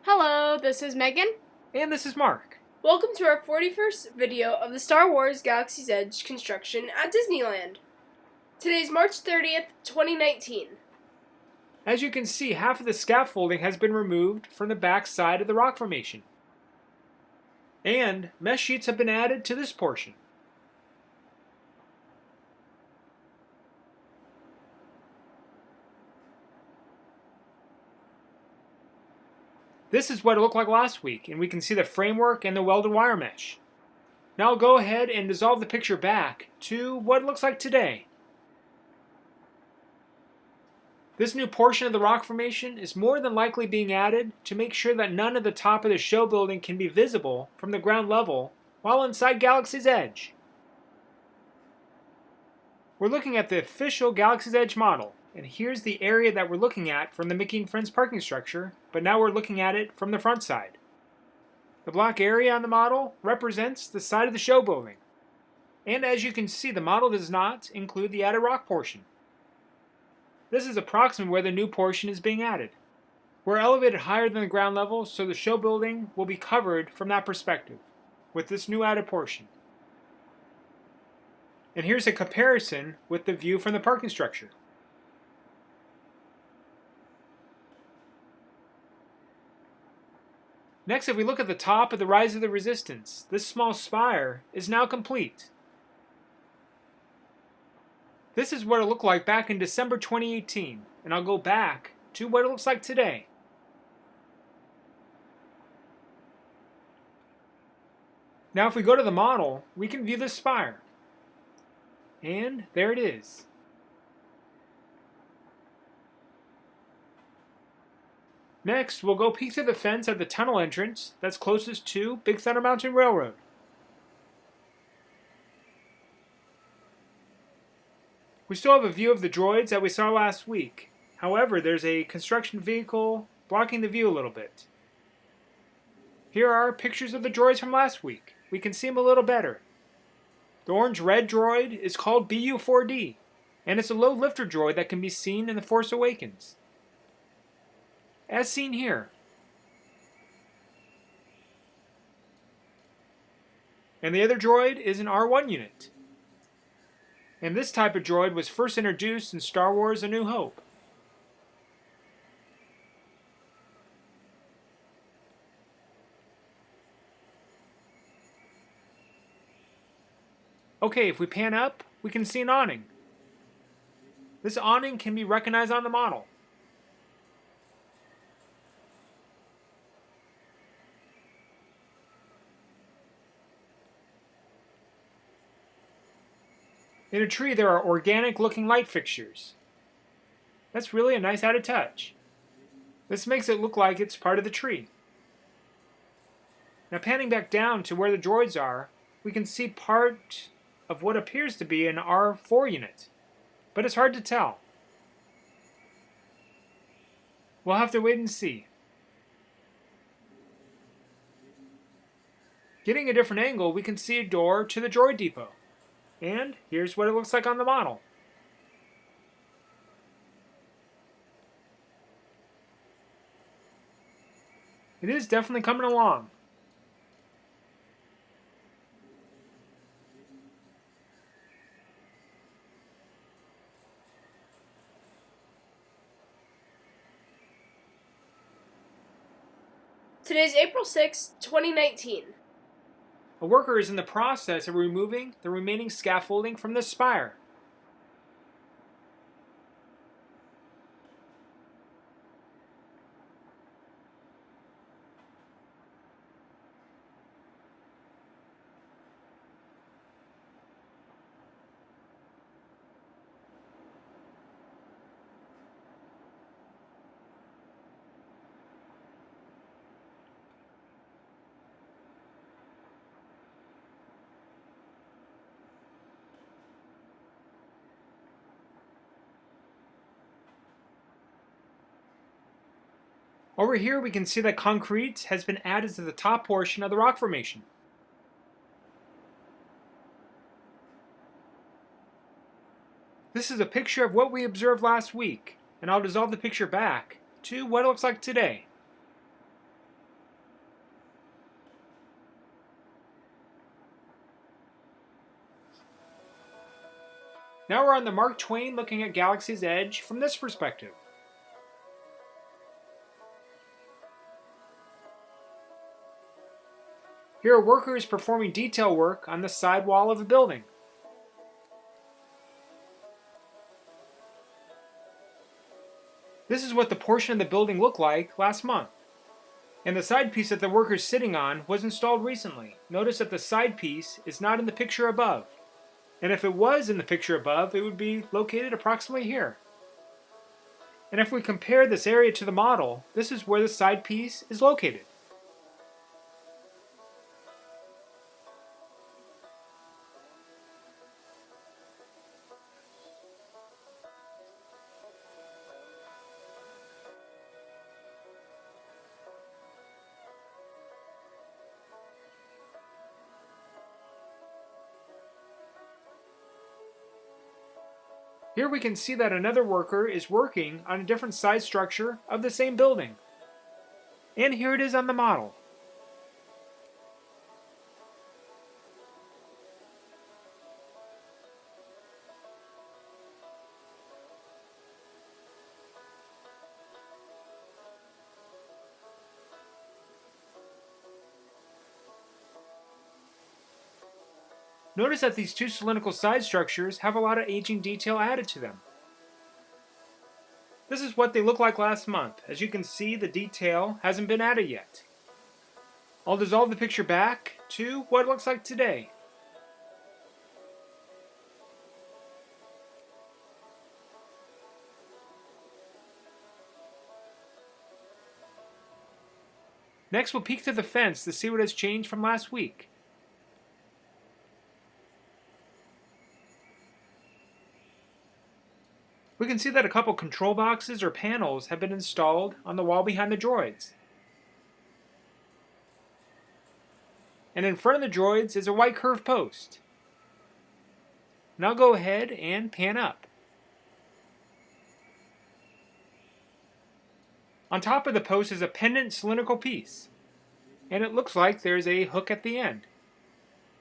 Hello, this is Megan. And this is Mark. Welcome to our 41st video of the Star Wars Galaxy's Edge construction at Disneyland. Today's March 30th, 2019. As you can see, half of the scaffolding has been removed from the back side of the rock formation. And mesh sheets have been added to this portion. This is what it looked like last week, and we can see the framework and the welded wire mesh. Now I'll go ahead and dissolve the picture back to what it looks like today. This new portion of the rock formation is more than likely being added to make sure that none of the top of the show building can be visible from the ground level while inside Galaxy's Edge. We're looking at the official Galaxy's Edge model, and here's the area that we're looking at from the Mickey and Friends parking structure, but now we're looking at it from the front side. The black area on the model represents the side of the show building, and as you can see, the model does not include the added rock portion. This is approximately where the new portion is being added. We're elevated higher than the ground level, so the show building will be covered from that perspective, with this new added portion. And here's a comparison with the view from the parking structure. Next, if we look at the top of the Rise of the Resistance, this small spire is now complete. This is what it looked like back in December 2018, and I'll go back to what it looks like today. Now if we go to the model, we can view the spire. And there it is. Next, we'll go peek through the fence at the tunnel entrance that's closest to Big Thunder Mountain Railroad. We still have a view of the droids that we saw last week. However, there's a construction vehicle blocking the view a little bit. Here are pictures of the droids from last week. We can see them a little better. The orange-red droid is called BU-4D, and it's a low lifter droid that can be seen in The Force Awakens, as seen here. And the other droid is an R1 unit. And this type of droid was first introduced in Star Wars: A New Hope. Okay, if we pan up, we can see an awning. This awning can be recognized on the model. In a tree, there are organic-looking light fixtures. That's really a nice added touch. This makes it look like it's part of the tree. Now panning back down to where the droids are, we can see part of what appears to be an R4 unit, but it's hard to tell. We'll have to wait and see. Getting a different angle, we can see a door to the droid depot. And here's what it looks like on the model. It is definitely coming along. Today's April 6th, 2019. A worker is in the process of removing the remaining scaffolding from the spire. Over here we can see that concrete has been added to the top portion of the rock formation. This is a picture of what we observed last week, and I'll dissolve the picture back to what it looks like today. Now we're on the Mark Twain looking at Galaxy's Edge from this perspective. Here are workers performing detail work on the side wall of a building. This is what the portion of the building looked like last month. And the side piece that the worker's sitting on was installed recently. Notice that the side piece is not in the picture above. And if it was in the picture above, it would be located approximately here. And if we compare this area to the model, this is where the side piece is located. Here we can see that another worker is working on a different side structure of the same building. And here it is on the model. Notice that these two cylindrical side structures have a lot of aging detail added to them. This is what they looked like last month. As you can see, the detail hasn't been added yet. I'll dissolve the picture back to what it looks like today. Next, we'll peek through the fence to see what has changed from last week. We can see that a couple control boxes or panels have been installed on the wall behind the droids. And in front of the droids is a white curved post. Now go ahead and pan up. On top of the post is a pendant cylindrical piece. And it looks like there's a hook at the end.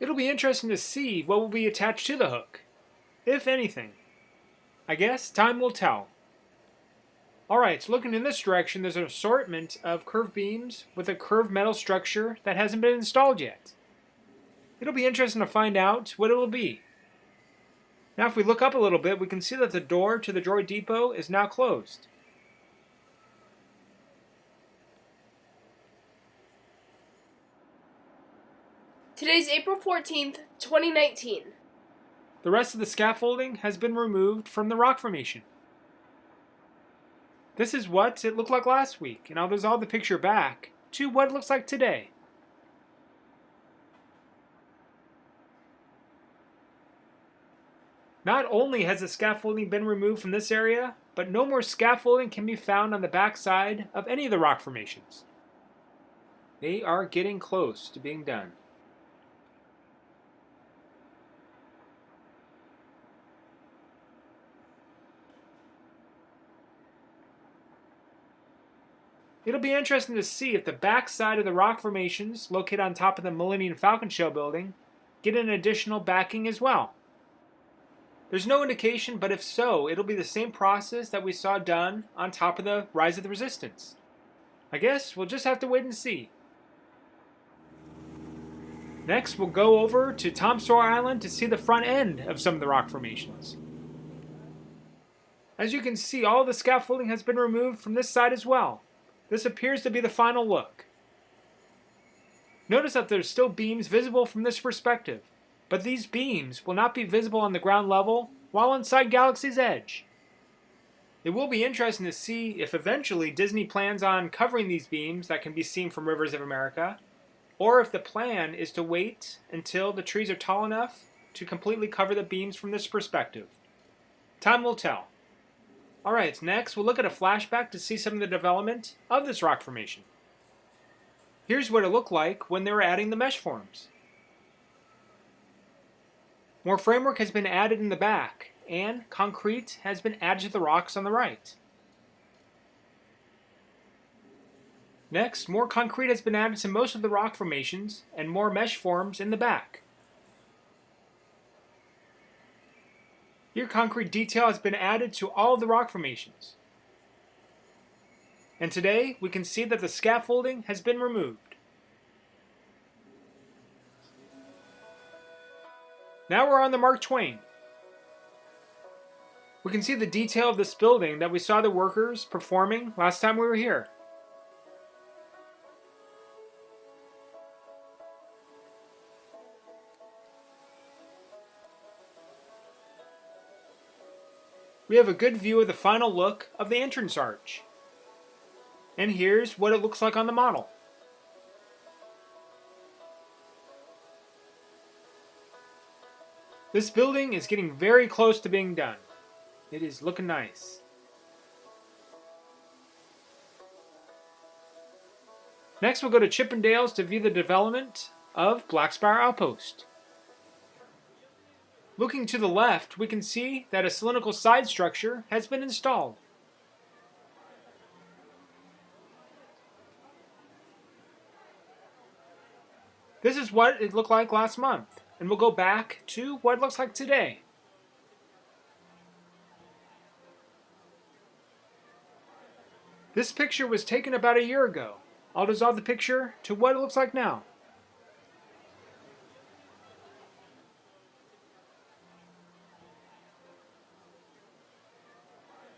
It'll be interesting to see what will be attached to the hook, if anything. I guess time will tell. Alright, so looking in this direction, there's an assortment of curved beams with a curved metal structure that hasn't been installed yet. It'll be interesting to find out what it will be. Now if we look up a little bit, we can see that the door to the droid depot is now closed. Today's April 14th, 2019. The rest of the scaffolding has been removed from the rock formation. This is what it looked like last week, and I'll dissolve the picture back to what it looks like today. Not only has the scaffolding been removed from this area, but no more scaffolding can be found on the back side of any of the rock formations. They are getting close to being done. It'll be interesting to see if the back side of the rock formations located on top of the Millennium Falcon Shell building get an additional backing as well. There's no indication, but if so, it'll be the same process that we saw done on top of the Rise of the Resistance. I guess we'll just have to wait and see. Next, we'll go over to Tom Sawyer Island to see the front end of some of the rock formations. As you can see, all of the scaffolding has been removed from this side as well. This appears to be the final look. Notice that there's still beams visible from this perspective, but these beams will not be visible on the ground level while inside Galaxy's Edge. It will be interesting to see if eventually Disney plans on covering these beams that can be seen from Rivers of America, or if the plan is to wait until the trees are tall enough to completely cover the beams from this perspective. Time will tell. Alright, next we'll look at a flashback to see some of the development of this rock formation. Here's what it looked like when they were adding the mesh forms. More framework has been added in the back, and concrete has been added to the rocks on the right. Next, more concrete has been added to most of the rock formations, and more mesh forms in the back. Here concrete detail has been added to all of the rock formations. And today we can see that the scaffolding has been removed. Now we're on the Mark Twain. We can see the detail of this building that we saw the workers performing last time we were here. We have a good view of the final look of the entrance arch. And here's what it looks like on the model. This building is getting very close to being done. It is looking nice. Next we'll go to Chippendales to view the development of Blackspire Outpost. Looking to the left, we can see that a cylindrical side structure has been installed. This is what it looked like last month, and we'll go back to what it looks like today. This picture was taken about a year ago. I'll dissolve the picture to what it looks like now.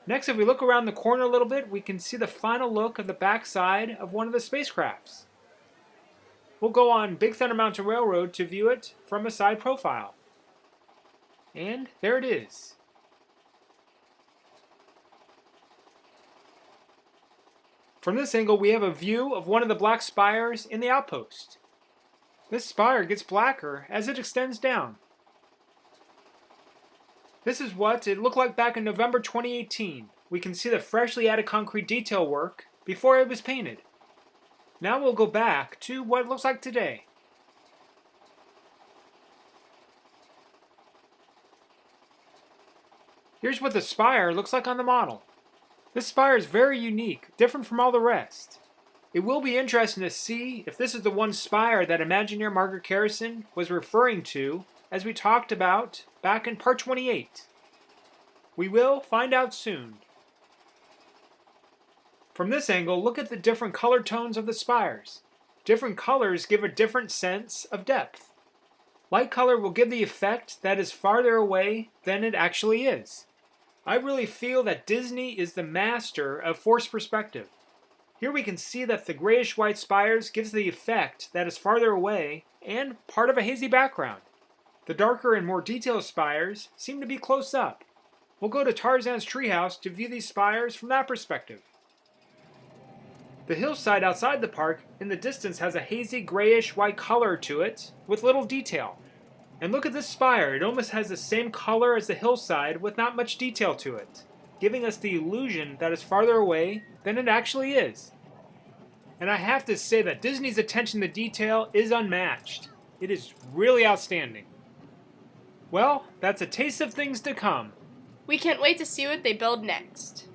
Next, if we look around the corner a little bit, we can see the final look of the backside of one of the spacecrafts. We'll go on Big Thunder Mountain Railroad to view it from a side profile. And there it is. From this angle, we have a view of one of the black spires in the outpost. This spire gets blacker as it extends down. This is what it looked like back in November 2018. We can see the freshly added concrete detail work before it was painted. Now we'll go back to what it looks like today. Here's what the spire looks like on the model. This spire is very unique, different from all the rest. It will be interesting to see if this is the one spire that Imagineer Margaret Carrison was referring to as we talked about back in part 28. We will find out soon. From this angle, look at the different color tones of the spires. Different colors give a different sense of depth. Light color will give the effect that is farther away than it actually is. I really feel that Disney is the master of forced perspective. Here we can see that the grayish-white spires gives the effect that is farther away and part of a hazy background. The darker and more detailed spires seem to be close up. We'll go to Tarzan's treehouse to view these spires from that perspective. The hillside outside the park in the distance has a hazy grayish-white color to it with little detail. And look at this spire, it almost has the same color as the hillside with not much detail to it, giving us the illusion that it's farther away than it actually is. And I have to say that Disney's attention to detail is unmatched. It is really outstanding. Well, that's a taste of things to come. We can't wait to see what they build next.